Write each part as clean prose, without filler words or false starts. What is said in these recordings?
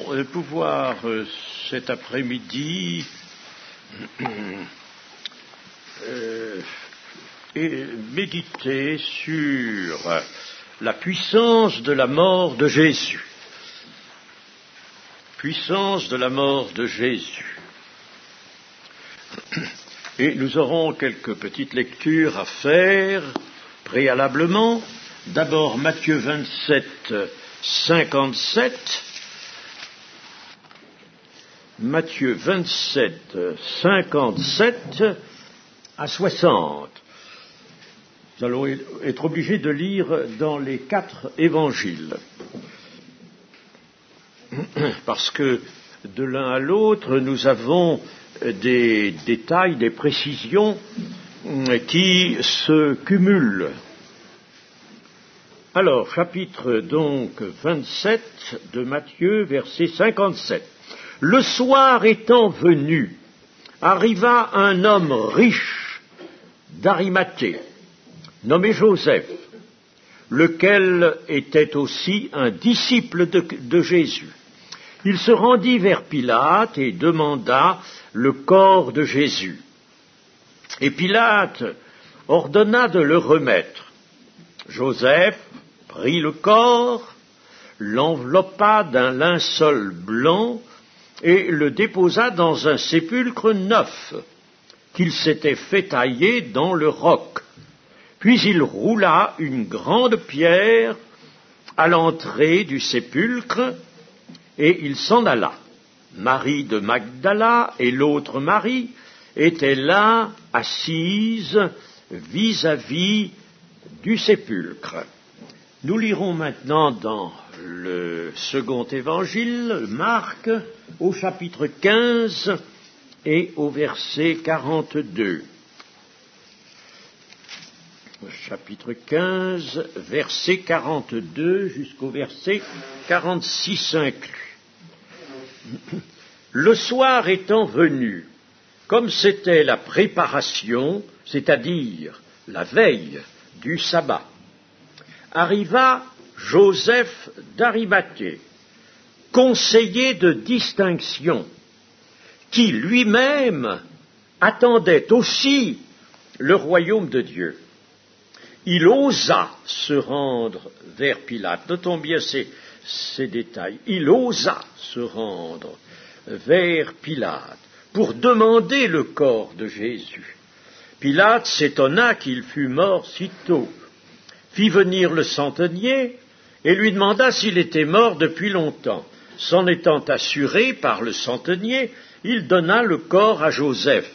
allons pouvoir cet après-midi méditer sur la puissance de la mort de Jésus. Puissance de la mort de Jésus. Et nous aurons quelques petites lectures à faire préalablement. D'abord Matthieu 27, 57. Matthieu 27, 57 à 60. Nous allons être obligés de lire dans les 4 évangiles. Parce que de l'un à l'autre, nous avons des détails, des précisions qui se cumulent. Alors, chapitre donc 27 de Matthieu, verset 57. Le soir étant venu, arriva un homme riche d'Arimathée, nommé Joseph, lequel était aussi un disciple de Jésus. Il se rendit vers Pilate et demanda le corps de Jésus. Et Pilate ordonna de le remettre. Joseph prit le corps, l'enveloppa d'un linceul blanc et le déposa dans un sépulcre neuf qu'il s'était fait tailler dans le roc. Puis il roula une grande pierre à l'entrée du sépulcre et il s'en alla. Marie de Magdala et l'autre Marie étaient là, assises vis-à-vis du sépulcre. Nous lirons maintenant dans le second évangile, Marc, au chapitre 15 et au verset 42. Chapitre 15, verset 42 jusqu'au verset 46 inclus. Le soir étant venu, comme c'était la préparation, c'est-à-dire la veille du sabbat, arriva Joseph d'Arimathée, conseiller de distinction, qui lui-même attendait aussi le royaume de Dieu. Il osa se rendre vers Pilate. Notons bien ces détails. Il osa se rendre vers Pilate pour demander le corps de Jésus. Pilate s'étonna qu'il fût mort si tôt, fit venir le centenier et lui demanda s'il était mort depuis longtemps. S'en étant assuré par le centenier, il donna le corps à Joseph.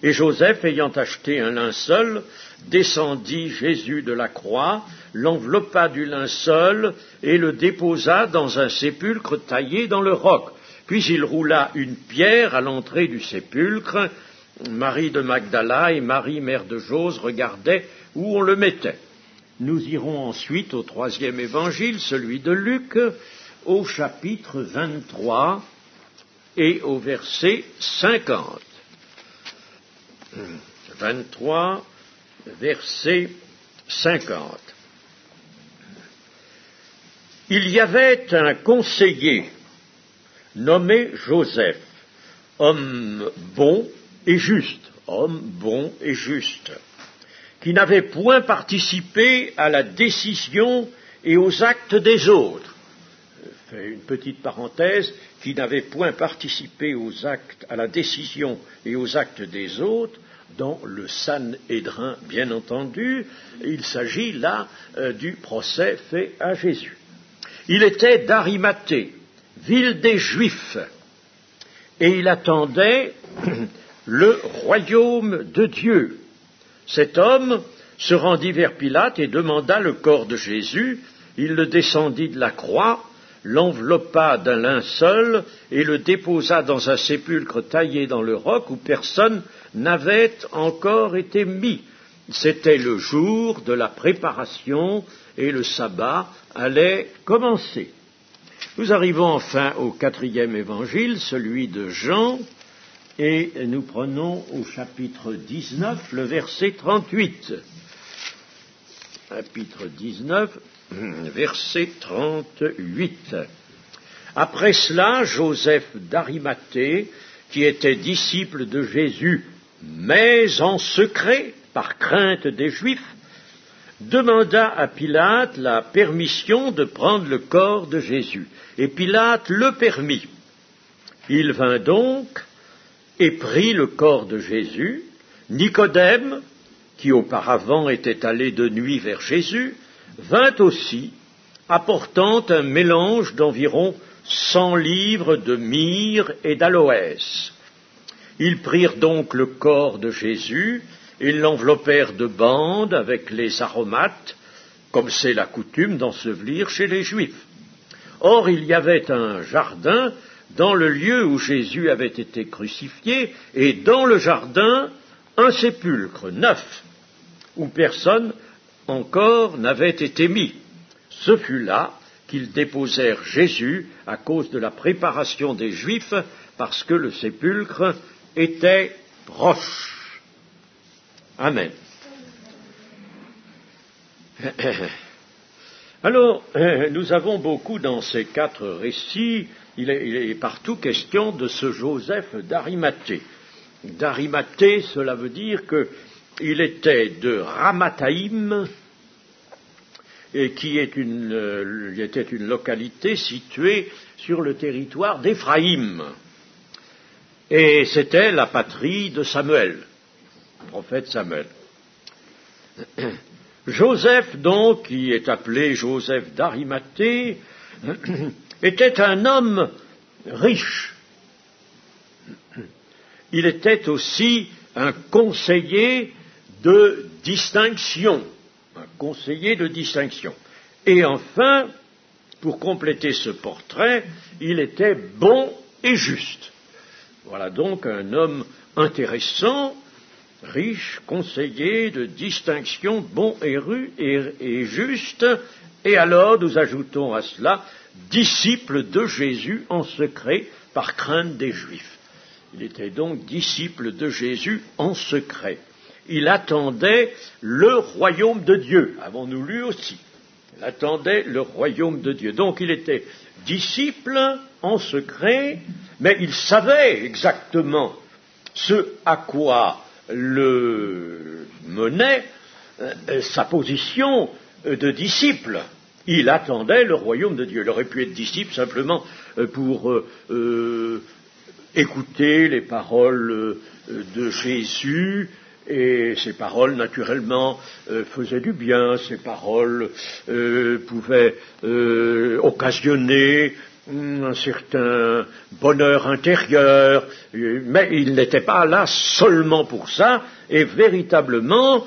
Et Joseph, ayant acheté un linceul, descendit Jésus de la croix, l'enveloppa du linceul et le déposa dans un sépulcre taillé dans le roc. Puis il roula une pierre à l'entrée du sépulcre. Marie de Magdala et Marie, mère de Jose, regardaient où on le mettait. Nous irons ensuite au 3e évangile, celui de Luc, au chapitre 23 et au verset 50. 23, verset 50. Il y avait un conseiller nommé Joseph, homme bon et juste, qui n'avait point participé à la décision et aux actes des autres. Je fais une petite parenthèse, qui n'avait point participé à la décision et aux actes des autres, dans le Sanhédrin, bien entendu. Il s'agit là du procès fait à Jésus. Il était d'Arimathée, ville des Juifs, et il attendait le royaume de Dieu. Cet homme se rendit vers Pilate et demanda le corps de Jésus. Il le descendit de la croix, l'enveloppa d'un linceul et le déposa dans un sépulcre taillé dans le roc où personne n'avait encore été mis. C'était le jour de la préparation et le sabbat allait commencer. Nous arrivons enfin au 4e évangile, celui de Jean, et nous prenons au chapitre 19, le verset 38. Chapitre 19, verset 38. Après cela, Joseph d'Arimathée, qui était disciple de Jésus, mais en secret, par crainte des Juifs, demanda à Pilate la permission de prendre le corps de Jésus. Et Pilate le permit. Il vint donc et prit le corps de Jésus. Nicodème, qui auparavant était allé de nuit vers Jésus, vint aussi, apportant un mélange d'environ 100 livres de myrrhe et d'aloès. Ils prirent donc le corps de Jésus et l'enveloppèrent de bandes avec les aromates, comme c'est la coutume d'ensevelir chez les Juifs. Or, il y avait un jardin dans le lieu où Jésus avait été crucifié, et dans le jardin, un sépulcre neuf, où personne encore n'avait été mis. Ce fut là qu'ils déposèrent Jésus à cause de la préparation des Juifs, parce que le sépulcre était proche. Amen. Alors, nous avons beaucoup dans ces 4 récits, il est partout question de ce Joseph d'Arimathée. D'Arimathée, cela veut dire qu'il était de Ramathaïm, et qui était une localité située sur le territoire d'Éphraïm. Et c'était la patrie de Samuel, le prophète Samuel. Joseph, donc, qui est appelé Joseph d'Arimathée, était un homme riche. Il était aussi un conseiller de distinction. Un conseiller de distinction. Et enfin, pour compléter ce portrait, il était bon et juste. Voilà donc un homme intéressant, riche, conseiller de distinction, bon et juste, et alors nous ajoutons à cela, disciple de Jésus en secret par crainte des Juifs. Il était donc disciple de Jésus en secret. Il attendait le royaume de Dieu, avons-nous lu aussi. Il attendait le royaume de Dieu. Donc il était disciple en secret, mais il savait exactement ce à quoi le menait sa position de disciple. Il attendait le royaume de Dieu. Il aurait pu être disciple simplement pour écouter les paroles de Jésus, et ces paroles, naturellement, faisaient du bien, ces paroles pouvaient occasionner un certain bonheur intérieur, mais il n'était pas là seulement pour ça, et véritablement,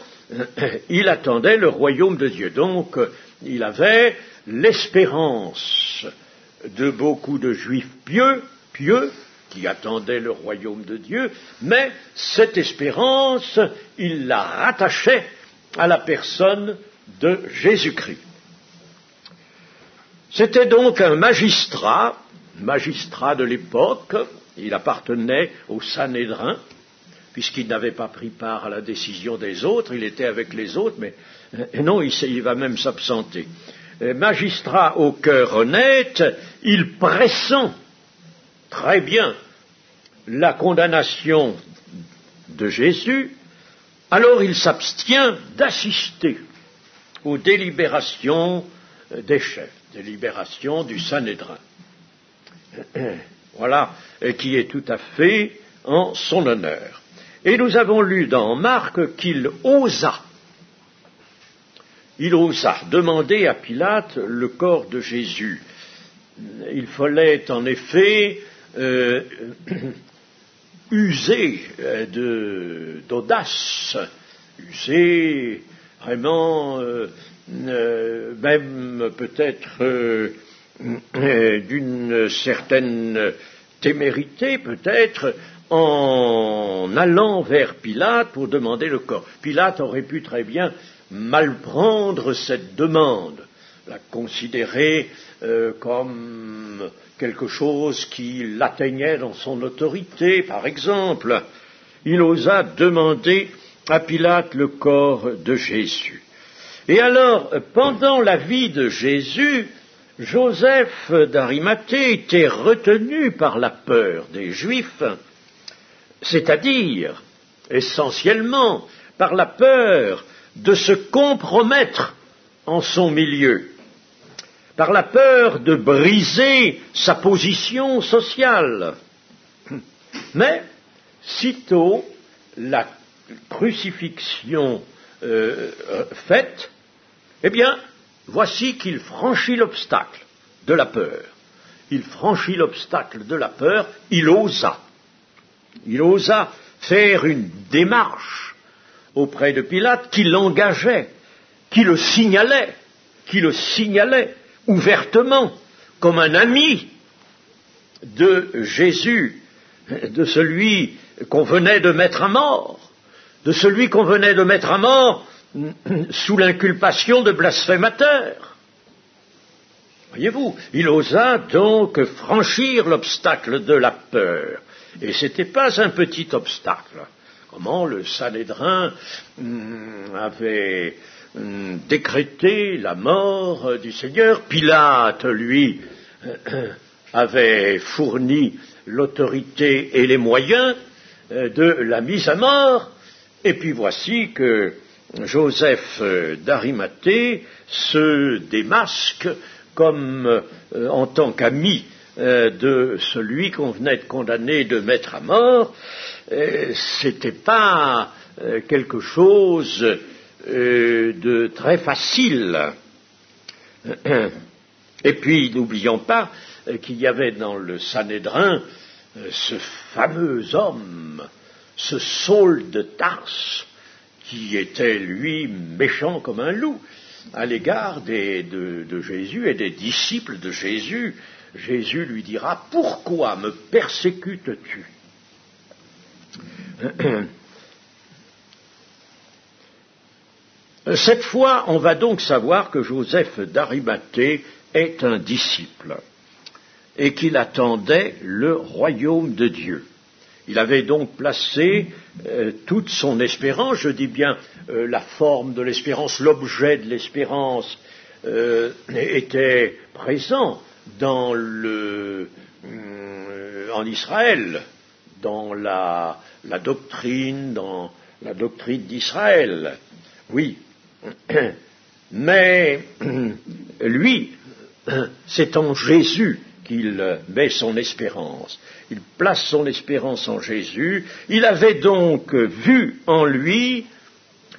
il attendait le royaume de Dieu. Donc, il avait l'espérance de beaucoup de Juifs pieux, qui attendaient le royaume de Dieu, mais cette espérance, il la rattachait à la personne de Jésus-Christ. C'était donc un magistrat de l'époque, il appartenait au Sanhédrin, puisqu'il n'avait pas pris part à la décision des autres, il était avec les autres, mais non, il va même s'absenter. Magistrat au cœur honnête, il pressent très bien la condamnation de Jésus, alors il s'abstient d'assister aux délibérations des chefs, délibérations du Sanhédrin. Voilà, qui est tout à fait en son honneur. Et nous avons lu dans Marc qu'il osa demander à Pilate le corps de Jésus. Il fallait en effet user d'audace, user vraiment même peut-être d'une certaine témérité, peut-être, en allant vers Pilate pour demander le corps. Pilate aurait pu très bien mal prendre cette demande, la considérer comme quelque chose qui l'atteignait dans son autorité, par exemple. Il osa demander à Pilate le corps de Jésus. Et alors, pendant la vie de Jésus, Joseph d'Arimathée était retenu par la peur des Juifs, c'est-à-dire essentiellement par la peur de se compromettre en son milieu, par la peur de briser sa position sociale. Mais, sitôt la crucifixion faite, eh bien, voici qu'il franchit l'obstacle de la peur. Il franchit l'obstacle de la peur, il osa. Il osa faire une démarche auprès de Pilate qui l'engageait, qui le signalait ouvertement comme un ami de Jésus, de celui qu'on venait de mettre à mort, sous l'inculpation de blasphémateur. Voyez-vous, il osa donc franchir l'obstacle de la peur. Et ce n'était pas un petit obstacle. Comment le Sanhédrin avait décrété la mort du Seigneur. Pilate, lui, avait fourni l'autorité et les moyens de la mise à mort. Et puis voici que Joseph d'Arimathée se démasque comme en tant qu'ami de celui qu'on venait de condamner, de mettre à mort. C'était pas quelque chose de très facile. Et puis n'oublions pas qu'il y avait dans le Sanhédrin ce fameux homme, ce Saul de Tarse, qui était lui méchant comme un loup à l'égard de Jésus et des disciples de Jésus. Jésus lui dira: pourquoi me persécutes-tu? Cette fois, on va donc savoir que Joseph d'Arimathée est un disciple et qu'il attendait le royaume de Dieu. Il avait donc placé toute son espérance, je dis bien la forme de l'espérance, l'objet de l'espérance était présent en Israël, dans la doctrine d'Israël. Oui, mais lui, c'est en Jésus qu'il met son espérance. Il place son espérance en Jésus. Il avait donc vu en lui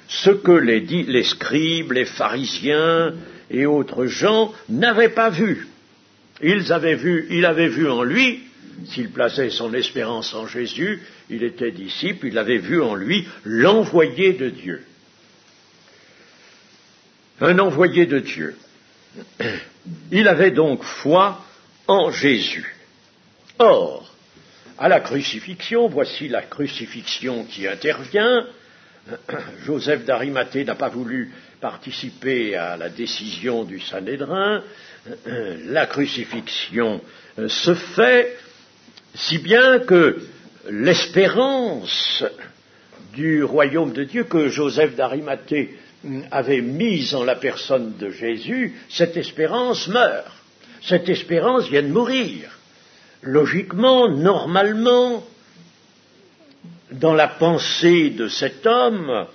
ce que les scribes, les pharisiens et autres gens n'avaient pas vu. Il avait vu en lui, s'il plaçait son espérance en Jésus, il était disciple, il avait vu en lui l'envoyé de Dieu. Un envoyé de Dieu. Il avait donc foi en Jésus. Or, à la crucifixion, voici la crucifixion qui intervient. Joseph d'Arimathée n'a pas voulu participer à la décision du Sanhédrin. La crucifixion se fait, si bien que l'espérance du royaume de Dieu que Joseph d'Arimathée avait mise en la personne de Jésus, cette espérance meurt. Cette espérance vient de mourir. Logiquement, normalement, dans la pensée de cet homme,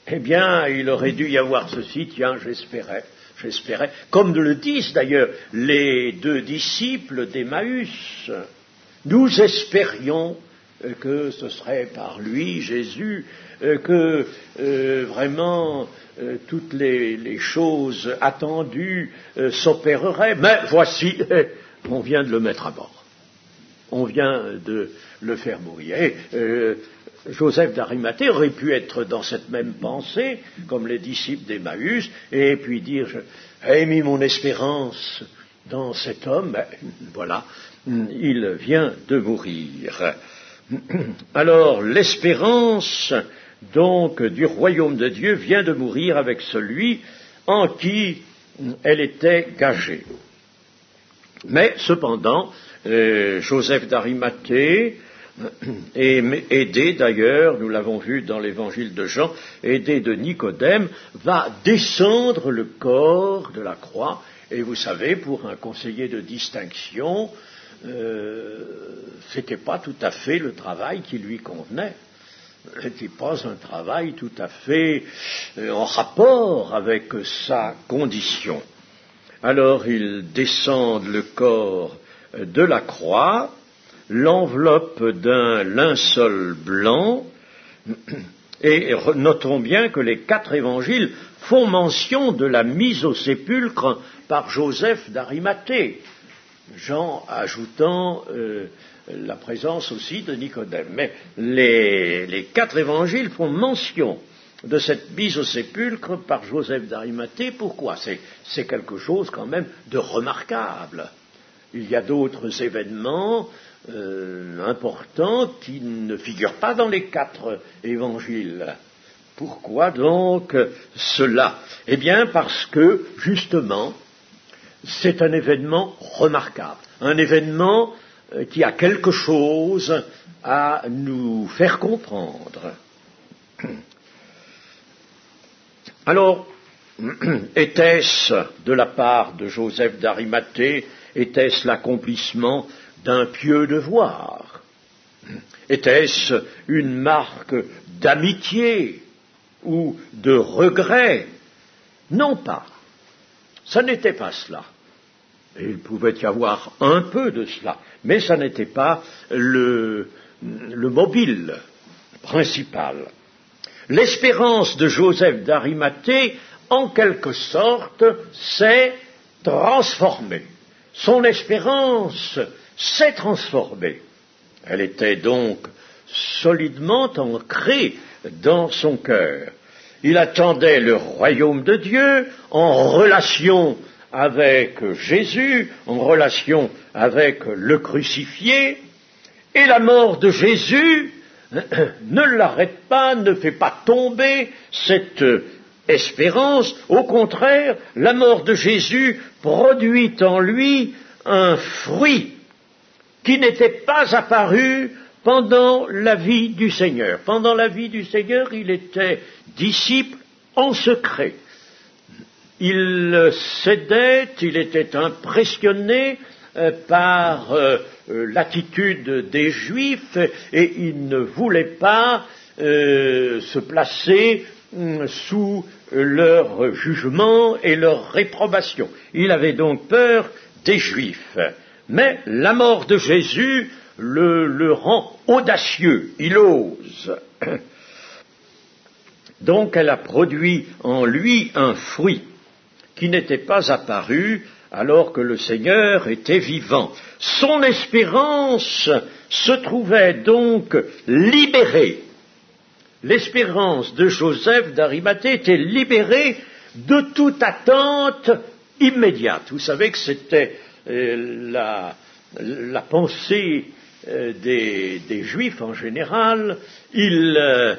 eh bien, il aurait dû y avoir ceci: tiens, j'espérais, comme le disent d'ailleurs les deux disciples d'Emmaüs. Nous espérions que ce serait par lui, Jésus, que vraiment toutes les choses attendues s'opéreraient. Mais voici, on vient de le mettre à mort. On vient de le faire mourir. Et Joseph d'Arimathée aurait pu être dans cette même pensée, comme les disciples d'Emmaüs, et puis dire: j'ai mis mon espérance dans cet homme, ben, voilà, il vient de mourir. Alors, l'espérance, donc, du royaume de Dieu vient de mourir avec celui en qui elle était gagée. Mais, cependant, Joseph d'Arimathée, aidé d'ailleurs, nous l'avons vu dans l'évangile de Jean, aidé de Nicodème, va descendre le corps de la croix Et vous savez, pour un conseiller de distinction, c'était pas tout à fait le travail qui lui convenait. C'était pas un travail tout à fait en rapport avec sa condition. Alors ils descendent le corps de la croix, l'enveloppe d'un linceul blanc, et notons bien que les 4 évangiles font mention de la mise au sépulcre par Joseph d'Arimathée, Jean ajoutant la présence aussi de Nicodème. Mais les 4 évangiles font mention de cette mise au sépulcre par Joseph d'Arimathée. Pourquoi ? C'est quelque chose quand même de remarquable. Il y a d'autres événements importants qui ne figurent pas dans les 4 évangiles. Pourquoi donc cela ? Eh bien parce que, justement, c'est un événement remarquable, un événement qui a quelque chose à nous faire comprendre. Alors, était-ce de la part de Joseph d'Arimathée, était-ce l'accomplissement d'un pieux devoir ? Était-ce une marque d'amitié ou de regret ? Non pas. Ça n'était pas cela. Et il pouvait y avoir un peu de cela, mais ça n'était pas le mobile principal. L'espérance de Joseph d'Arimathée, en quelque sorte, s'est transformée. Son espérance s'est transformée. Elle était donc solidement ancrée dans son cœur. Il attendait le royaume de Dieu en relation avec Jésus, en relation avec le crucifié, et la mort de Jésus ne l'arrête pas, ne fait pas tomber cette espérance. Au contraire, la mort de Jésus produit en lui un fruit qui n'était pas apparu pendant la vie du Seigneur. Pendant la vie du Seigneur, il était disciple en secret. Il cédait, il était impressionné par l'attitude des Juifs et il ne voulait pas se placer sous leur jugement et leur réprobation. Il avait donc peur des Juifs. Mais la mort de Jésus le rend audacieux, il ose. Donc elle a produit en lui un fruit qui n'était pas apparu alors que le Seigneur était vivant. Son espérance se trouvait donc libérée. L'espérance de Joseph d'Arimathée était libérée de toute attente immédiate. Vous savez que c'était la pensée des Juifs en général. Ils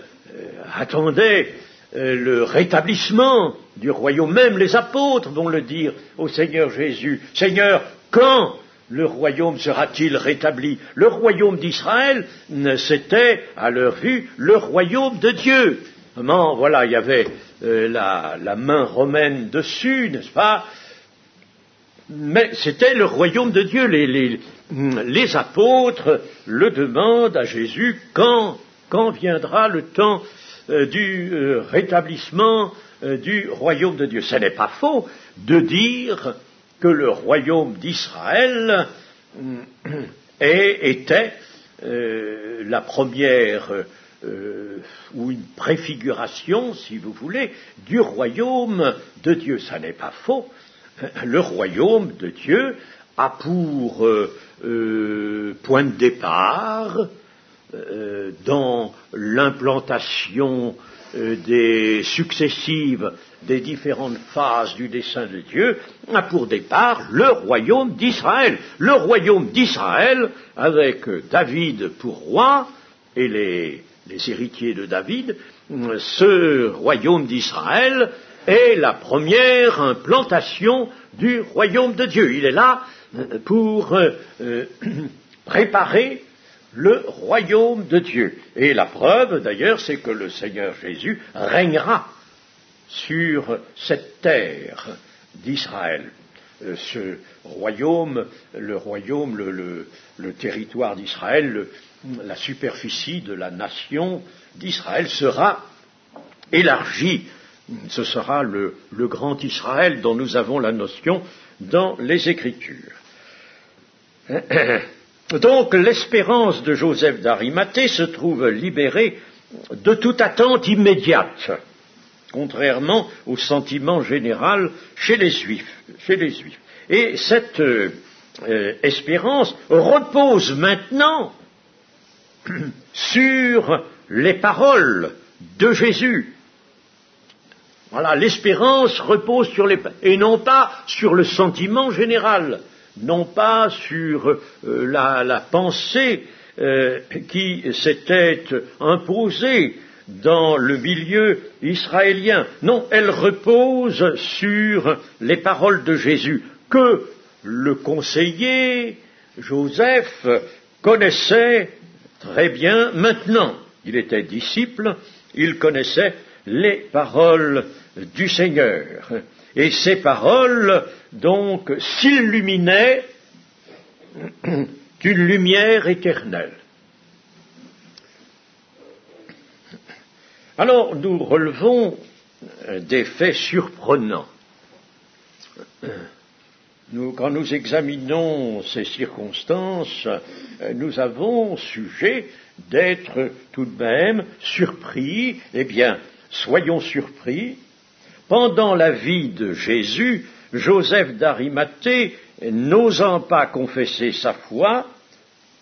attendaient le rétablissement du royaume. Même les apôtres vont le dire au Seigneur Jésus. Seigneur, quand le royaume sera-t-il rétabli ? Le royaume d'Israël, c'était, à leur vue, le royaume de Dieu. Voilà, il y avait la main romaine dessus, n'est-ce pas ? Mais c'était le royaume de Dieu. Les apôtres le demandent à Jésus, quand viendra le temps du rétablissement du royaume de Dieu. Ce n'est pas faux de dire que le royaume d'Israël était la première ou une préfiguration, si vous voulez, du royaume de Dieu. Ça n'est pas faux. Le royaume de Dieu a pour point de départ dans l'implantation successive des différentes phases du dessein de Dieu, a pour départ le royaume d'Israël. Le royaume d'Israël, avec David pour roi et les héritiers de David, ce royaume d'Israël est la première implantation du royaume de Dieu. Il est là pour préparer le royaume de Dieu. Et la preuve, d'ailleurs, c'est que le Seigneur Jésus régnera sur cette terre d'Israël. ce royaume, le territoire d'Israël, la superficie de la nation d'Israël sera élargie. Ce sera le grand Israël dont nous avons la notion dans les Écritures. Donc l'espérance de Joseph d'Arimathée se trouve libérée de toute attente immédiate, contrairement au sentiment général chez les Juifs. Et cette espérance repose maintenant sur les paroles de Jésus. Voilà, l'espérance repose sur et non pas sur le sentiment général, non pas sur la pensée qui s'était imposée dans le milieu israélien. Non, elle repose sur les paroles de Jésus, que le conseiller Joseph connaissait très bien maintenant. Il était disciple, il connaissait les paroles du Seigneur. Et ces paroles, donc, s'illuminaient d'une lumière éternelle. Alors, nous relevons des faits surprenants. Quand nous examinons ces circonstances, nous avons sujet d'être tout de même surpris. Eh bien, soyons surpris. Pendant la vie de Jésus, Joseph d'Arimathée, n'osant pas confesser sa foi,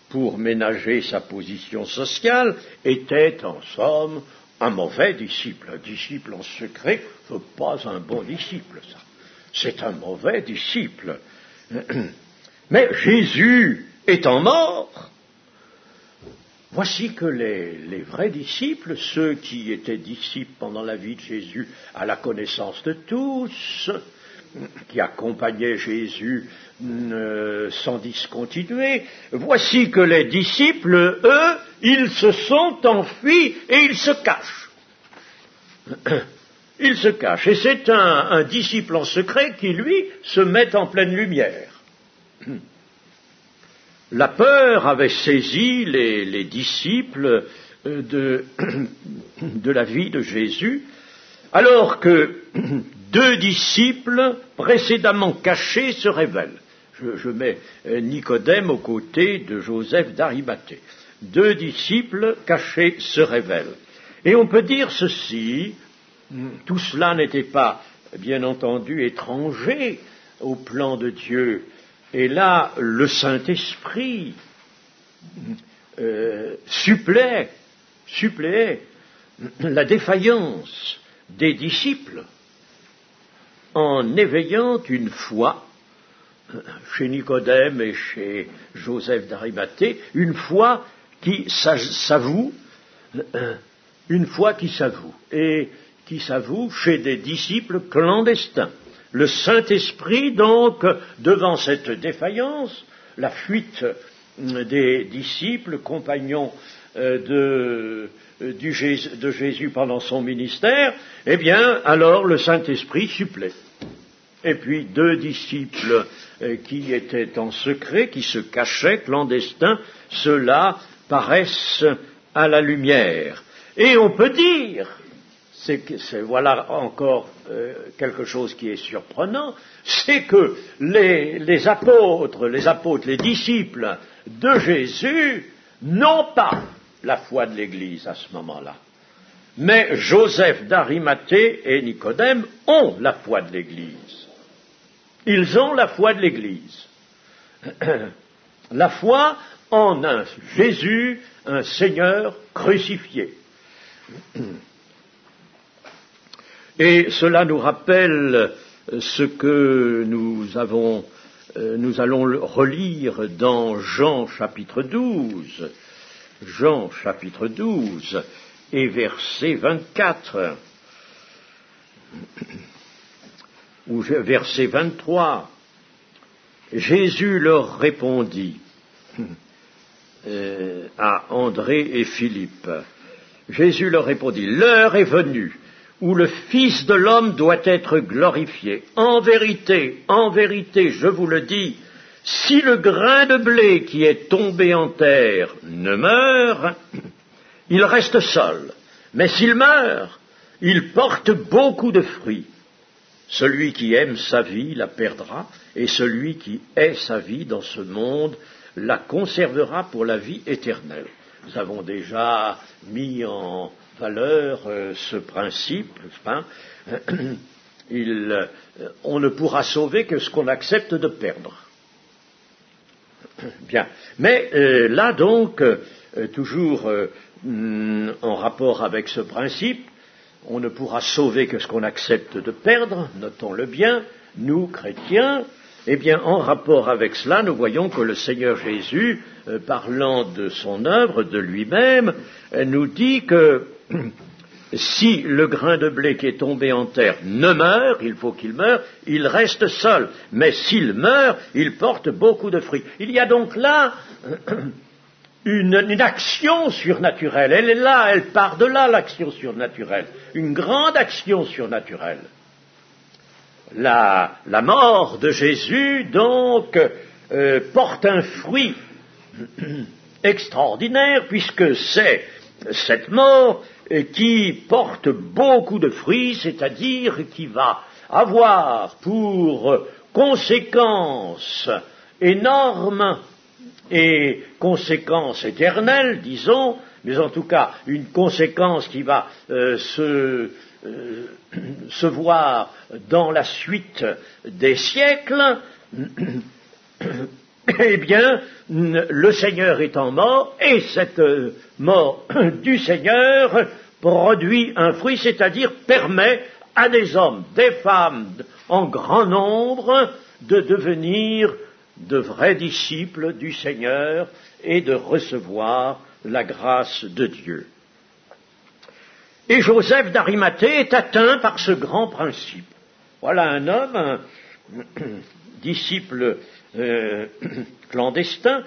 pour ménager sa position sociale, était en somme un mauvais disciple. Un disciple en secret, ce n'est pas un bon disciple, ça. C'est un mauvais disciple. Mais Jésus étant mort, voici que les vrais disciples, ceux qui étaient disciples pendant la vie de Jésus à la connaissance de tous, qui accompagnaient Jésus sans discontinuer, voici que les disciples, eux, ils se sont enfuis et ils se cachent. Ils se cachent. Et c'est un disciple en secret qui, lui, se met en pleine lumière. La peur avait saisi les disciples de la vie de Jésus, alors que deux disciples précédemment cachés se révèlent. Je mets Nicodème aux côtés de Joseph d'Arimathée. Deux disciples cachés se révèlent. Et on peut dire ceci, tout cela n'était pas, bien entendu, étranger au plan de Dieu. Et là, le Saint-Esprit suppléait la défaillance des disciples en éveillant une foi chez Nicodème et chez Joseph d'Arimathée, une foi qui s'avoue, et qui s'avoue chez des disciples clandestins. Le Saint-Esprit, donc, devant cette défaillance, la fuite des disciples, compagnons de Jésus pendant son ministère, eh bien, alors le Saint-Esprit supplée. Et puis deux disciples qui étaient en secret, qui se cachaient, clandestins, ceux-là paraissent à la lumière. Et on peut dire, voilà encore quelque chose qui est surprenant, c'est que les apôtres, les disciples de Jésus n'ont pas la foi de l'Église à ce moment-là. Mais Joseph d'Arimathée et Nicodème ont la foi de l'Église. Ils ont la foi de l'Église. La foi en un Jésus, un Seigneur crucifié. Et cela nous rappelle ce que nous allons relire dans Jean chapitre 12. Jean chapitre 12 et verset 24, ou verset 23. Jésus leur répondit à André et Philippe. Jésus leur répondit, l'heure est venue où le Fils de l'homme doit être glorifié. En vérité, je vous le dis, si le grain de blé qui est tombé en terre ne meurt, il reste seul. Mais s'il meurt, il porte beaucoup de fruits. Celui qui aime sa vie la perdra, et celui qui hait sa vie dans ce monde la conservera pour la vie éternelle. Nous avons déjà mis en valeur ce principe. On ne pourra sauver que ce qu'on accepte de perdre. Bien. Mais là donc, toujours en rapport avec ce principe, on ne pourra sauver que ce qu'on accepte de perdre, notons-le bien, nous, chrétiens. Eh bien, en rapport avec cela, nous voyons que le Seigneur Jésus, parlant de son œuvre, de lui-même, nous dit que si le grain de blé qui est tombé en terre ne meurt, il faut qu'il meure, il reste seul. Mais s'il meurt, il porte beaucoup de fruits. Il y a donc là une action surnaturelle. Elle est là, elle part de là, l'action surnaturelle. Une grande action surnaturelle. La mort de Jésus, donc, porte un fruit extraordinaire, puisque c'est cette mort qui porte beaucoup de fruits, c'est-à-dire qui va avoir pour conséquence énorme et conséquence éternelle, disons, mais en tout cas une conséquence qui va se voir dans la suite des siècles, eh bien, le Seigneur étant mort, et cette mort du Seigneur produit un fruit, c'est-à-dire permet à des hommes, des femmes en grand nombre de devenir de vrais disciples du Seigneur et de recevoir la grâce de Dieu. Et Joseph d'Arimathée est atteint par ce grand principe. Voilà un homme, un disciple clandestin,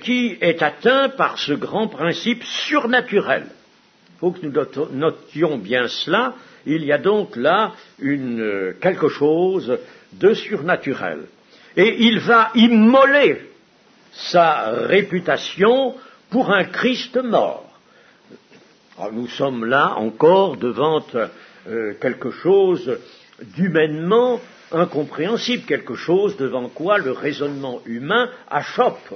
qui est atteint par ce grand principe surnaturel. Il faut que nous notions bien cela. Il y a donc là quelque chose de surnaturel. Et il va immoler sa réputation pour un Christ mort. Alors nous sommes là encore devant quelque chose d'humainement incompréhensible, quelque chose devant quoi le raisonnement humain achoppe.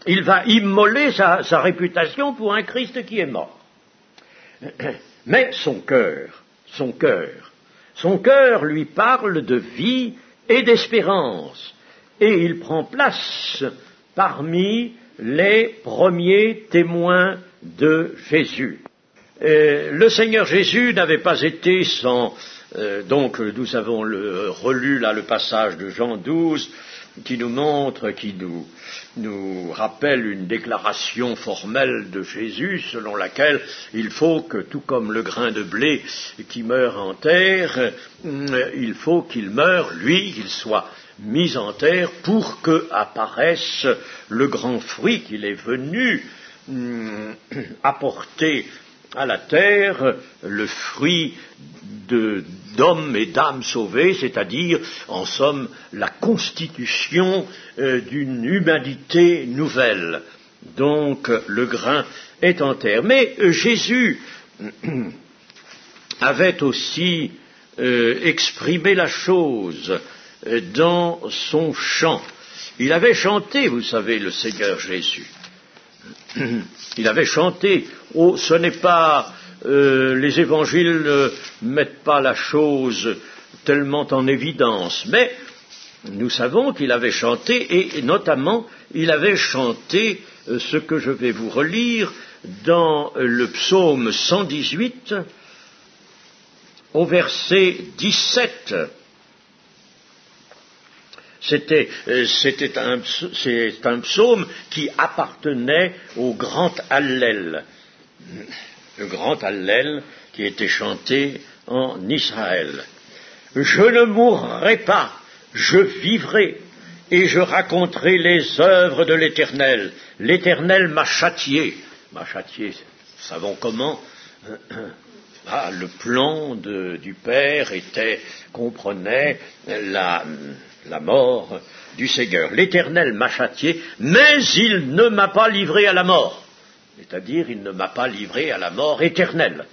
Il va immoler sa réputation pour un Christ qui est mort. Mais son cœur lui parle de vie et d'espérance, et il prend place parmi les premiers témoins de Jésus. Le Seigneur Jésus n'avait pas été sans... donc nous avons relu là le passage de Jean 12 qui nous montre, qui nous rappelle une déclaration formelle de Jésus selon laquelle il faut que, tout comme le grain de blé qui meurt en terre, il faut qu'il meure, lui, qu'il soit mis en terre pour que apparaisse le grand fruit qu'il est venu apporter à la terre, le fruit d'hommes et d'âmes sauvées, c'est-à-dire, en somme, la constitution d'une humanité nouvelle. Donc, le grain est en terre. Mais Jésus avait aussi exprimé la chose dans son chant. Il avait chanté, vous savez, le Seigneur Jésus. Il avait chanté. Oh, ce n'est pas... les évangiles ne mettent pas la chose tellement en évidence, mais nous savons qu'il avait chanté, et notamment, il avait chanté ce que je vais vous relire dans le psaume 118, au verset 17. C'est un psaume qui appartenait au grand Hallel, le grand Hallel qui était chanté en Israël. Je ne mourrai pas, je vivrai, et je raconterai les œuvres de l'Éternel. L'Éternel m'a châtié. M'a châtié, nous savons comment, le plan du Père comprenait la mort du Seigneur. L'Éternel m'a châtié, mais il ne m'a pas livré à la mort. C'est-à-dire, il ne m'a pas livré à la mort éternelle,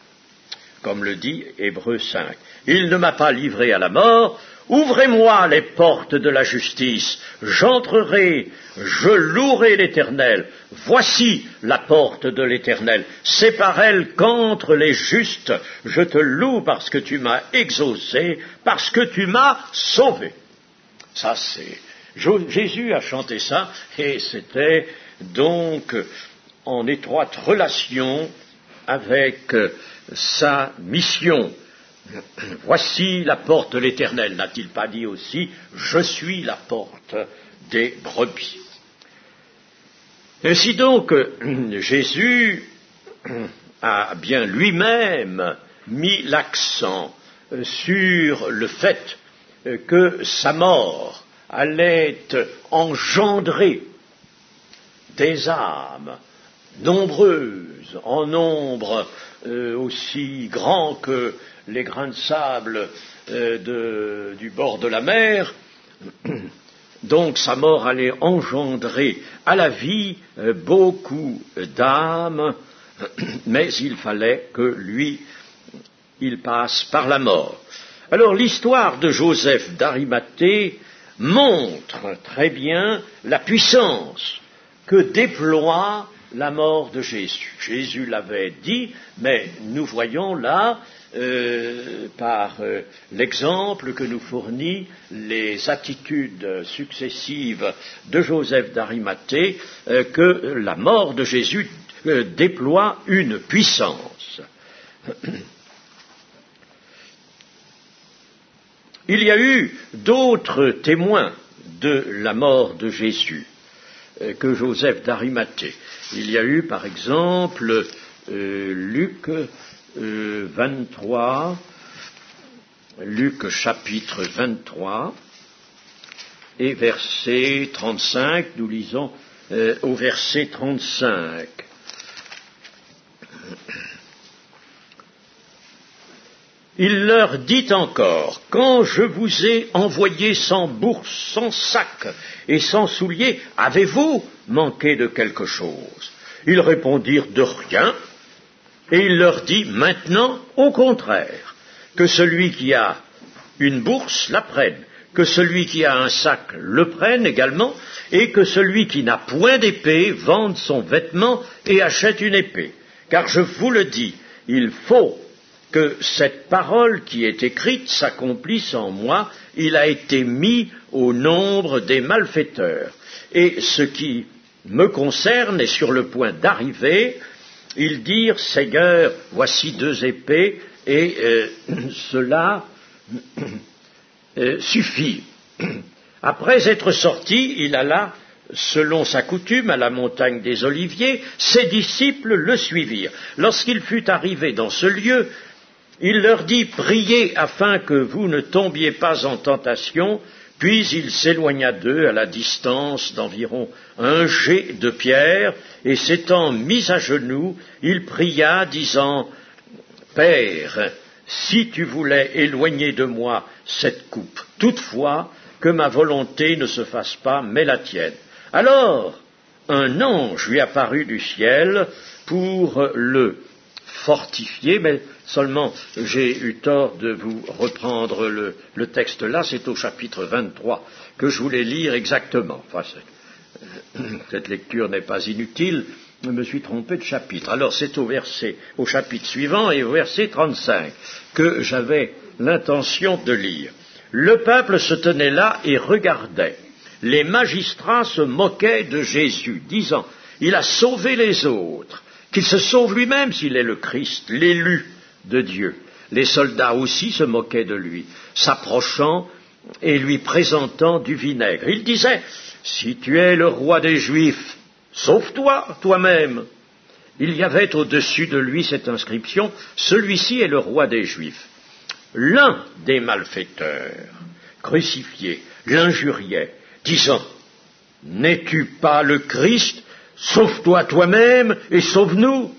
comme le dit Hébreux 5. Il ne m'a pas livré à la mort. Ouvrez-moi les portes de la justice, j'entrerai, je louerai l'Éternel. Voici la porte de l'Éternel, c'est par elle qu'entrent les justes. Je te loue parce que tu m'as exaucé, parce que tu m'as sauvé. Ça, Jésus a chanté ça, et c'était donc en étroite relation avec sa mission. Voici la porte de l'Éternel, n'a-t-il pas dit aussi, je suis la porte des brebis. Ainsi donc, Jésus a bien lui-même mis l'accent sur le fait que sa mort allait engendrer des âmes nombreuses, en nombre aussi grand que les grains de sable du bord de la mer. Donc sa mort allait engendrer à la vie beaucoup d'âmes, mais il fallait que lui, il passe par la mort. Alors l'histoire de Joseph d'Arimathée montre très bien la puissance que déploie la mort de Jésus. Jésus l'avait dit, mais nous voyons là, par l'exemple que nous fournit les attitudes successives de Joseph d'Arimathée, que la mort de Jésus déploie une puissance. Il y a eu d'autres témoins de la mort de Jésus que Joseph d'Arimathée. Il y a eu par exemple Luc 23, Luc chapitre 23 et verset 35, nous lisons au verset 35. Il leur dit encore, quand je vous ai envoyé sans bourse, sans sac et sans souliers, avez-vous manqué de quelque chose? Ils répondirent de rien, et il leur dit maintenant, au contraire, que celui qui a une bourse la prenne, que celui qui a un sac le prenne également, et que celui qui n'a point d'épée vende son vêtement et achète une épée. Car je vous le dis, il faut que cette parole qui est écrite s'accomplisse en moi, il a été mis au nombre des malfaiteurs. Et ce qui me concerne est sur le point d'arriver, ils dirent, Seigneur, voici 2 épées, et cela suffit. Après être sorti, il alla, selon sa coutume, à la montagne des Oliviers, ses disciples le suivirent. Lorsqu'il fut arrivé dans ce lieu, il leur dit, priez afin que vous ne tombiez pas en tentation, puis il s'éloigna d'eux à la distance d'environ 1 jet de pierre, et s'étant mis à genoux, il pria, disant, Père, si tu voulais éloigner de moi cette coupe, toutefois que ma volonté ne se fasse pas, mais la tienne. Alors, un ange lui apparut du ciel pour le fortifié, mais seulement j'ai eu tort de vous reprendre le texte là, c'est au chapitre 23 que je voulais lire exactement. Enfin, cette lecture n'est pas inutile, je me suis trompé de chapitre. Alors c'est au chapitre suivant et au verset 35 que j'avais l'intention de lire. Le peuple se tenait là et regardait. Les magistrats se moquaient de Jésus, disant, il a sauvé les autres, qu'il se sauve lui-même s'il est le Christ, l'élu de Dieu. Les soldats aussi se moquaient de lui, s'approchant et lui présentant du vinaigre. Il disait, si tu es le roi des Juifs, sauve-toi toi-même. Il y avait au-dessus de lui cette inscription, celui-ci est le roi des Juifs. L'un des malfaiteurs, crucifié, l'injuriait, disant, n'es-tu pas le Christ? Sauve-toi toi-même et sauve-nous.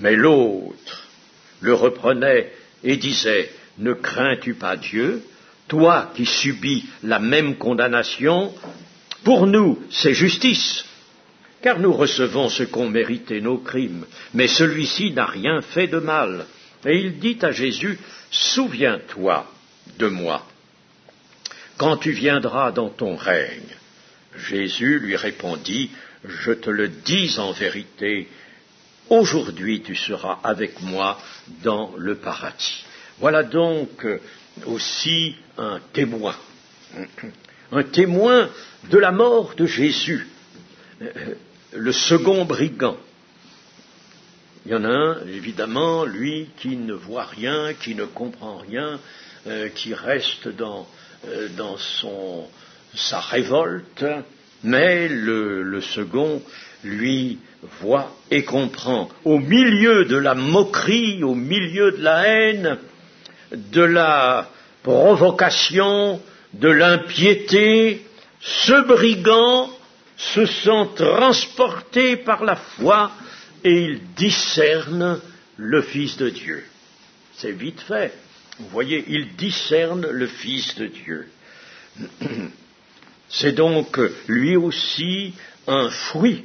Mais l'autre le reprenait et disait « Ne crains-tu pas Dieu, toi qui subis la même condamnation, pour nous c'est justice, car nous recevons ce qu'ont mérité nos crimes, mais celui-ci n'a rien fait de mal. » Et il dit à Jésus « Souviens-toi de moi, quand tu viendras dans ton règne. » Jésus lui répondit « Je te le dis en vérité, aujourd'hui tu seras avec moi dans le paradis. » Voilà donc aussi un témoin de la mort de Jésus, le second brigand. Il y en a un, évidemment, lui qui ne voit rien, qui ne comprend rien, qui reste dans sa révolte, mais le second, lui, voit et comprend. Au milieu de la moquerie, au milieu de la haine, de la provocation, de l'impiété, ce brigand se sent transporté par la foi et il discerne le Fils de Dieu. C'est vite fait. Vous voyez, il discerne le Fils de Dieu. C'est donc lui aussi un fruit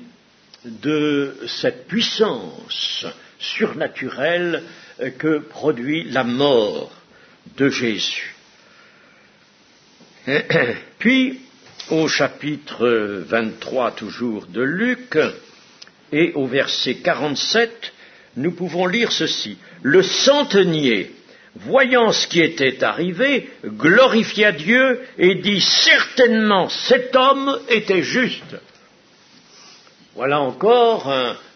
de cette puissance surnaturelle que produit la mort de Jésus. Puis, au chapitre 23 toujours de Luc, et au verset 47, nous pouvons lire ceci. Le centenier, voyant ce qui était arrivé, glorifia Dieu et dit « Certainement, cet homme était juste. » Voilà encore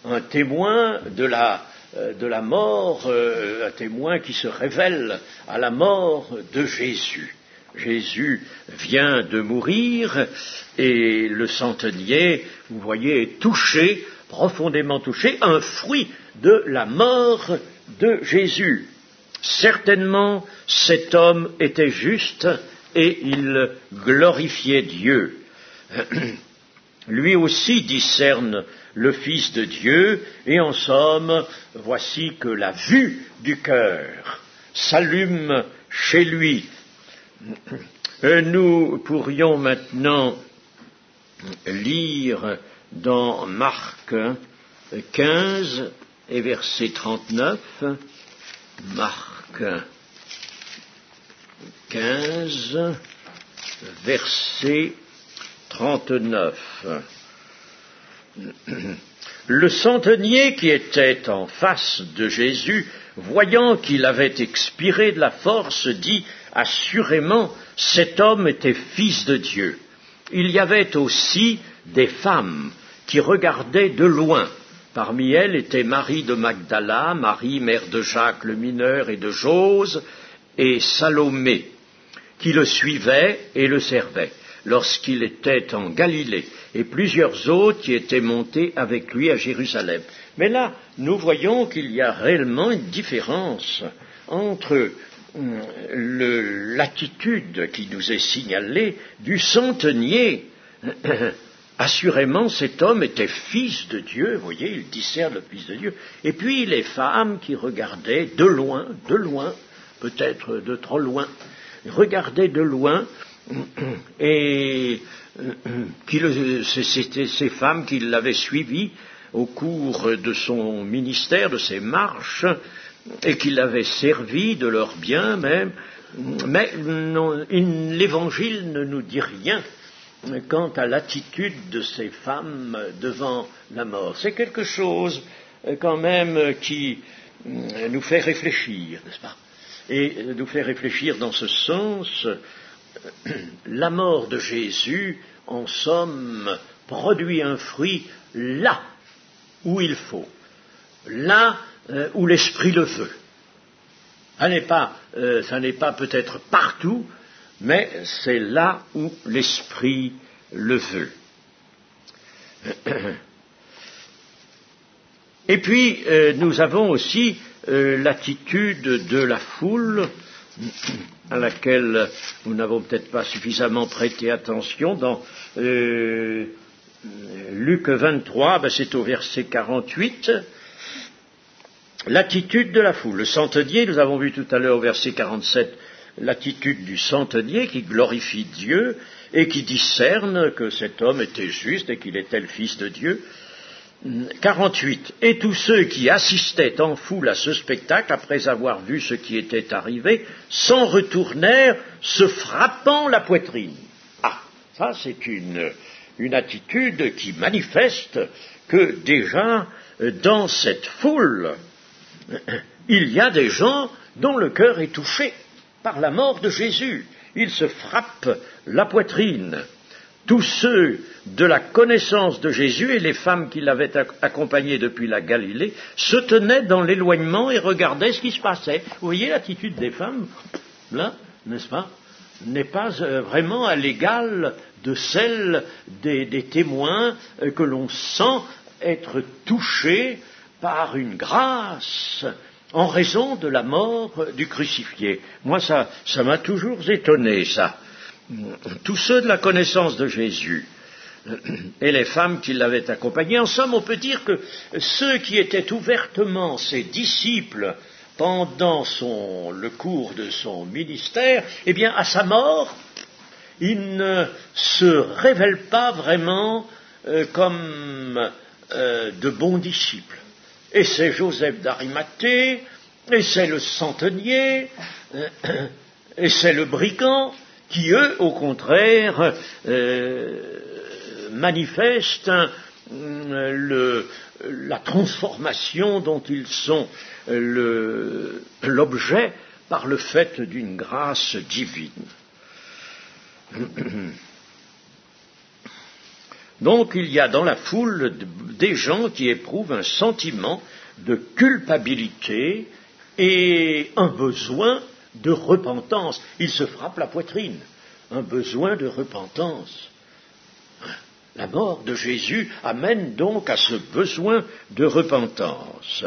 un témoin de la mort, un témoin qui se révèle à la mort de Jésus. Jésus vient de mourir et le centenier, vous voyez, est touché, profondément touché, un fruit de la mort de Jésus. Certainement, cet homme était juste et il glorifiait Dieu. Lui aussi discerne le Fils de Dieu, et en somme, voici que la vue du cœur s'allume chez lui. Nous pourrions maintenant lire dans Marc 15 et verset 39, Marc 15, verset 39. Le centenier qui était en face de Jésus, voyant qu'il avait expiré de la force, dit « Assurément, cet homme était fils de Dieu. » Il y avait aussi des femmes qui regardaient de loin. Parmi elles étaient Marie de Magdala, Marie, mère de Jacques le mineur et de Jose, et Salomé, qui le suivaient et le servaient lorsqu'il était en Galilée, et plusieurs autres qui étaient montés avec lui à Jérusalem. Mais là, nous voyons qu'il y a réellement une différence entre l'attitude qui nous est signalée du centenier. Assurément, cet homme était fils de Dieu, vous voyez, il discerne le Fils de Dieu. Et puis les femmes qui regardaient de loin, peut-être de trop loin, regardaient de loin, et c'était ces femmes qui l'avaient suivi au cours de son ministère, de ses marches, et qui l'avaient servi de leurs biens même, mais l'Évangile ne nous dit rien quant à l'attitude de ces femmes devant la mort. C'est quelque chose quand même qui nous fait réfléchir, n'est-ce pas? Et nous fait réfléchir dans ce sens. La mort de Jésus, en somme, produit un fruit là où il faut, là où l'Esprit le veut. Ça n'est pas peut-être partout, mais c'est là où l'Esprit le veut. Et puis, nous avons aussi l'attitude de la foule, à laquelle nous n'avons peut-être pas suffisamment prêté attention. Dans Luc 23, c'est au verset 48, L'attitude de la foule. Le centenier, nous avons vu tout à l'heure au verset 47, l'attitude du centenier qui glorifie Dieu et qui discerne que cet homme était juste et qu'il était le Fils de Dieu. 48. Et tous ceux qui assistaient en foule à ce spectacle, après avoir vu ce qui était arrivé, s'en retournèrent, se frappant la poitrine. Ah, ça c'est une attitude qui manifeste que déjà, dans cette foule, il y a des gens dont le cœur est touché par la mort de Jésus. Ils se frappent la poitrine. Tous ceux de la connaissance de Jésus et les femmes qui l'avaient accompagné depuis la Galilée se tenaient dans l'éloignement et regardaient ce qui se passait. Vous voyez l'attitude des femmes, là, n'est-ce pas, n'est pas vraiment à l'égal de celle des témoins que l'on sent être touchés par une grâce en raison de la mort du crucifié. Moi, ça m'a toujours étonné, ça. Tous ceux de la connaissance de Jésus et les femmes qui l'avaient accompagné, en somme, on peut dire que ceux qui étaient ouvertement ses disciples pendant le cours de son ministère, eh bien, à sa mort, ils ne se révèlent pas vraiment comme de bons disciples. Et c'est Joseph d'Arimathée, et c'est le centenier, et c'est le brigand, qui, eux, au contraire, manifestent la transformation dont ils sont l'objet par le fait d'une grâce divine. Donc il y a dans la foule des gens qui éprouvent un sentiment de culpabilité et un besoin de repentance. Ils se frappent la poitrine. Un besoin de repentance. La mort de Jésus amène donc à ce besoin de repentance.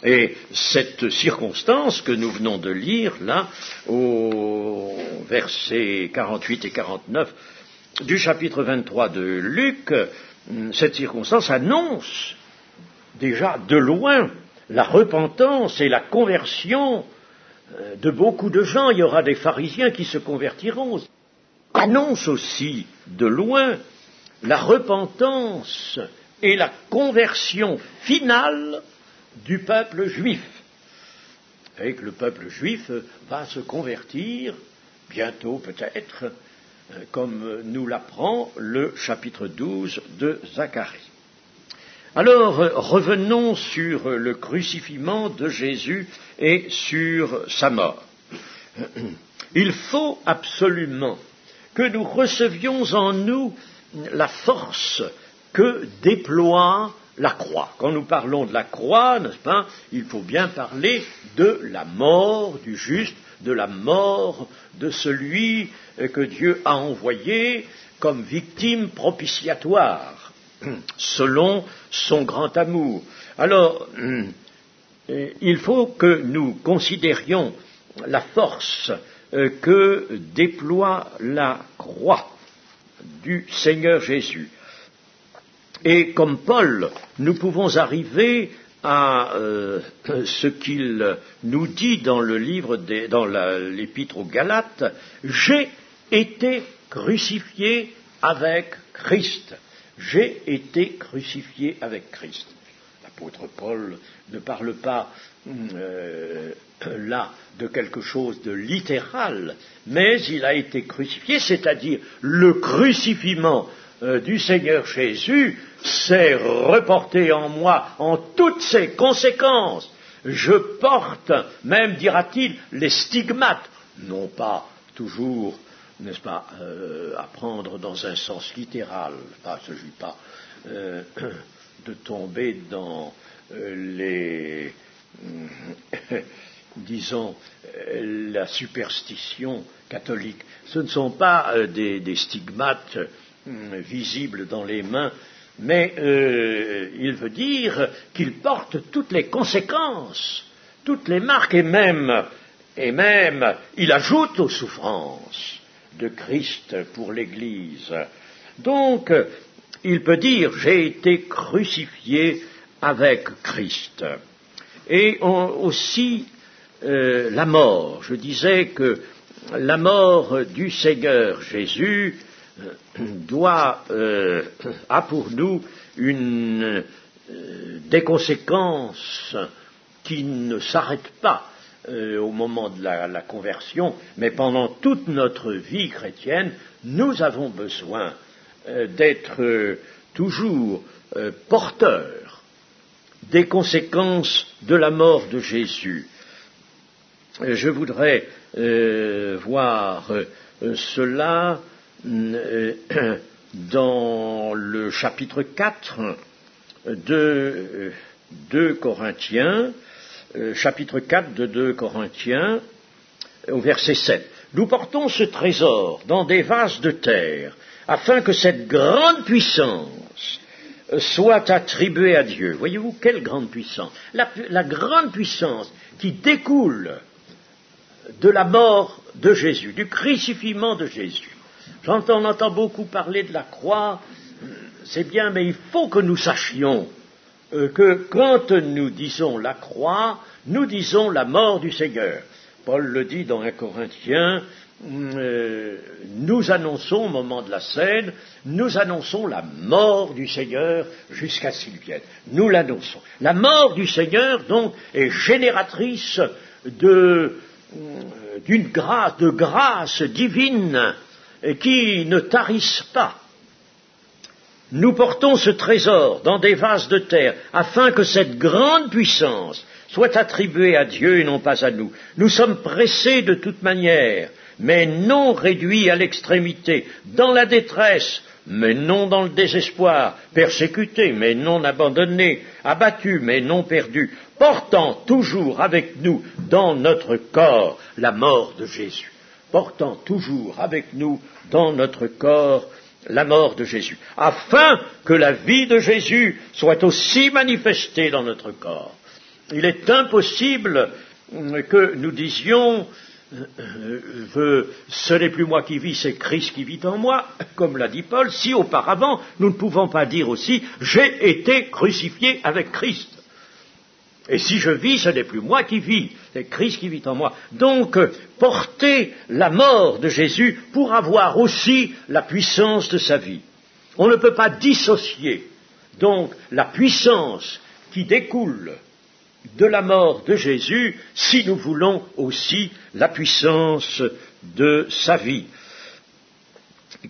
Et cette circonstance que nous venons de lire, là, au versets 48 et 49 du chapitre 23 de Luc, cette circonstance annonce déjà de loin la repentance et la conversion de beaucoup de gens. Il y aura des pharisiens qui se convertiront. Annonce aussi de loin la repentance et la conversion finale du peuple juif. Et que le peuple juif va se convertir bientôt peut-être, comme nous l'apprend le chapitre 12 de Zacharie. Alors, revenons sur le crucifixion de Jésus et sur sa mort. Il faut absolument que nous recevions en nous la force que déploie la croix. Quand nous parlons de la croix, n'est-ce pas, il faut bien parler de la mort du juste, de la mort de celui que Dieu a envoyé comme victime propitiatoire, selon son grand amour. Alors, il faut que nous considérions la force que déploie la croix du Seigneur Jésus. Et comme Paul, nous pouvons arriver à ce qu'il nous dit dans le livre, dans l'épître aux Galates, « J'ai été crucifié avec Christ. J'ai été crucifié avec Christ. » L'apôtre Paul ne parle pas là de quelque chose de littéral, mais il a été crucifié, c'est-à-dire le crucifiement du Seigneur Jésus s'est reporté en moi en toutes ses conséquences. Je porte, même dira-t-il, les stigmates, non pas toujours, n'est-ce pas, à prendre dans un sens littéral. Il ne s'agit pas de tomber dans disons, la superstition catholique. Ce ne sont pas des stigmates visibles dans les mains, mais il veut dire qu'il porte toutes les conséquences, toutes les marques, et même il ajoute aux souffrances de Christ pour l'Église. Donc, il peut dire, j'ai été crucifié avec Christ. Et aussi la mort. Je disais que la mort du Seigneur Jésus a pour nous des conséquences qui ne s'arrêtent pas au moment de la conversion, mais pendant toute notre vie chrétienne, nous avons besoin d'être toujours porteurs des conséquences de la mort de Jésus. Je voudrais voir cela dans le chapitre 4 de 2 Corinthiens, chapitre 4 de 2 Corinthiens, au verset 7. Nous portons ce trésor dans des vases de terre, afin que cette grande puissance soit attribuée à Dieu. Voyez-vous, quelle grande puissance? La grande puissance qui découle de la mort de Jésus, du crucifixion de Jésus. On entend beaucoup parler de la croix, c'est bien, mais il faut que nous sachions que quand nous disons la croix, nous disons la mort du Seigneur. Paul le dit dans 1 Corinthiens, nous annonçons au moment de la scène, nous annonçons la mort du Seigneur jusqu'à ce qu'il vienne. Nous l'annonçons. La mort du Seigneur, donc, est génératrice d'une grâce divine qui ne tarisse pas. Nous portons ce trésor dans des vases de terre, afin que cette grande puissance soit attribuée à Dieu et non pas à nous. Nous sommes pressés de toute manière, mais non réduits à l'extrémité, dans la détresse, mais non dans le désespoir, persécutés, mais non abandonnés, abattus, mais non perdus, portant toujours avec nous dans notre corps la mort de Jésus. Portant toujours avec nous dans notre corps la mort de Jésus, afin que la vie de Jésus soit aussi manifestée dans notre corps. Il est impossible que nous disions ce n'est plus moi qui vis, c'est Christ qui vit en moi, comme l'a dit Paul, si auparavant nous ne pouvons pas dire aussi j'ai été crucifié avec Christ. Et si je vis, ce n'est plus moi qui vis, c'est Christ qui vit en moi. Donc, porter la mort de Jésus pour avoir aussi la puissance de sa vie. On ne peut pas dissocier, donc, la puissance qui découle de la mort de Jésus si nous voulons aussi la puissance de sa vie.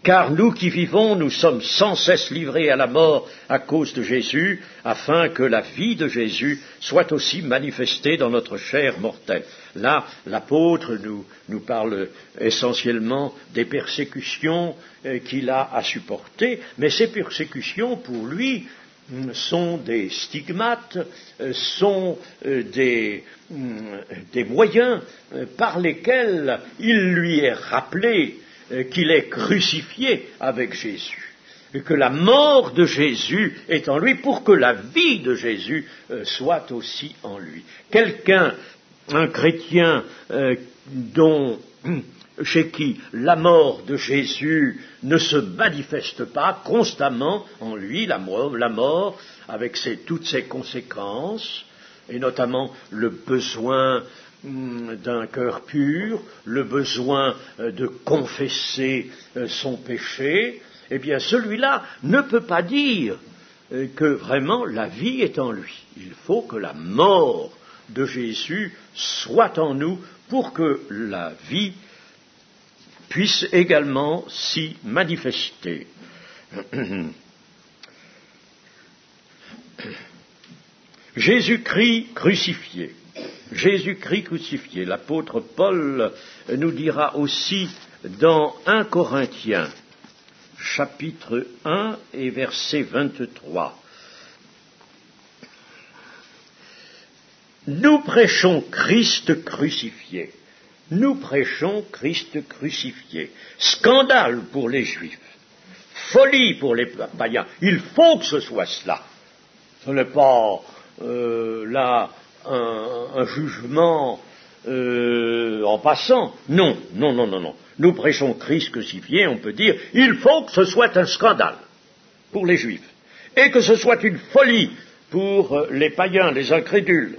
Car nous qui vivons, nous sommes sans cesse livrés à la mort à cause de Jésus, afin que la vie de Jésus soit aussi manifestée dans notre chair mortelle. Là, l'apôtre nous parle essentiellement des persécutions qu'il a à supporter, mais ces persécutions, pour lui, sont des stigmates, sont des moyens par lesquels il lui est rappelé qu'il est crucifié avec Jésus, et que la mort de Jésus est en lui pour que la vie de Jésus soit aussi en lui. Un chrétien chez qui la mort de Jésus ne se manifeste pas constamment en lui, la mort avec toutes ses conséquences, et notamment le besoin d'un cœur pur, le besoin de confesser son péché, eh bien celui-là ne peut pas dire que vraiment la vie est en lui. Il faut que la mort de Jésus soit en nous pour que la vie puisse également s'y manifester. Jésus-Christ crucifié. Jésus-Christ crucifié. L'apôtre Paul nous dira aussi dans 1 Corinthiens, chapitre 1 et verset 23. Nous prêchons Christ crucifié. Nous prêchons Christ crucifié. Scandale pour les Juifs. Folie pour les païens. Il faut que ce soit cela. Ce n'est pas là un jugement en passant. Non. Nous prêchons Christ crucifié, on peut dire, il faut que ce soit un scandale pour les Juifs. Et que ce soit une folie pour les païens, les incrédules,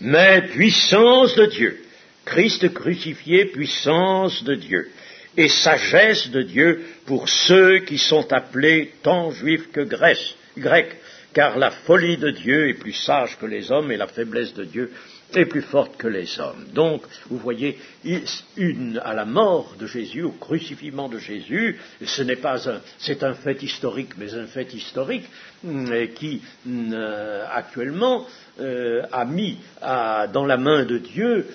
mais puissance de Dieu. Christ crucifié, puissance de Dieu, et sagesse de Dieu pour ceux qui sont appelés tant juifs que grecs, car la folie de Dieu est plus sage que les hommes et la faiblesse de Dieu est plus forte que les hommes. Donc, vous voyez, à la mort de Jésus, au crucifixion de Jésus, c'est un fait historique, mais un fait historique qui actuellement a mis dans la main de Dieu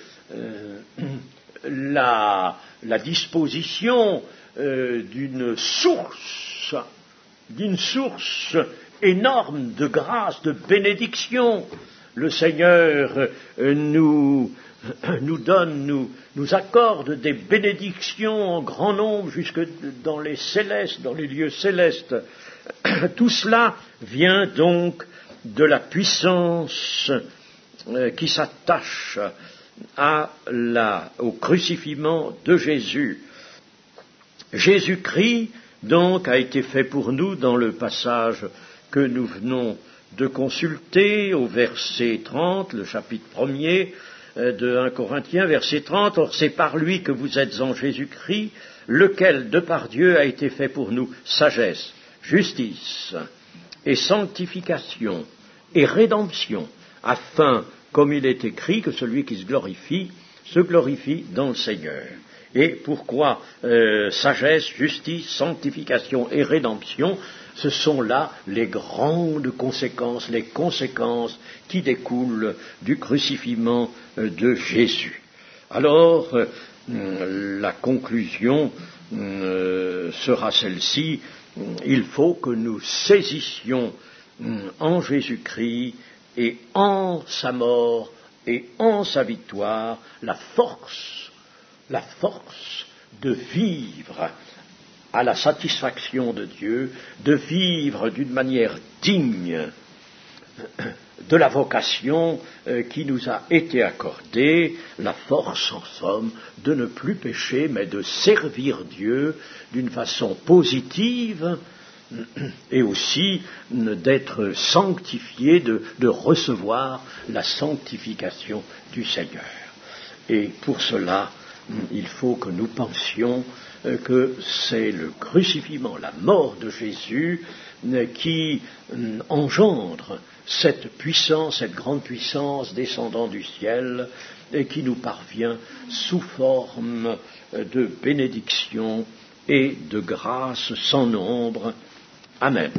la disposition d'une source énorme de grâce, de bénédiction. Le Seigneur nous accorde des bénédictions en grand nombre jusque dans les célestes, dans les lieux célestes. Tout cela vient donc de la puissance qui s'attache au crucifixion de Jésus. Jésus-Christ, donc, a été fait pour nous dans le passage que nous venons de consulter au verset 30, le chapitre 1er de 1 Corinthiens, verset 30. Or, c'est par lui que vous êtes en Jésus-Christ, lequel, de par Dieu, a été fait pour nous sagesse, justice et sanctification et rédemption, afin, comme il est écrit, que celui qui se glorifie dans le Seigneur. Et pourquoi sagesse, justice, sanctification et rédemption? Ce sont là les grandes conséquences, les conséquences qui découlent du crucifixion de Jésus. Alors, la conclusion sera celle-ci: il faut que nous saisissions en Jésus-Christ et en sa mort et en sa victoire la force de vivre à la satisfaction de Dieu, de vivre d'une manière digne de la vocation qui nous a été accordée, la force en somme de ne plus pécher mais de servir Dieu d'une façon positive et aussi d'être sanctifié, de recevoir la sanctification du Seigneur. Et pour cela, il faut que nous pensions que c'est le crucifixion, la mort de Jésus, qui engendre cette puissance, cette grande puissance descendant du ciel et qui nous parvient sous forme de bénédiction et de grâce sans nombre. Amen.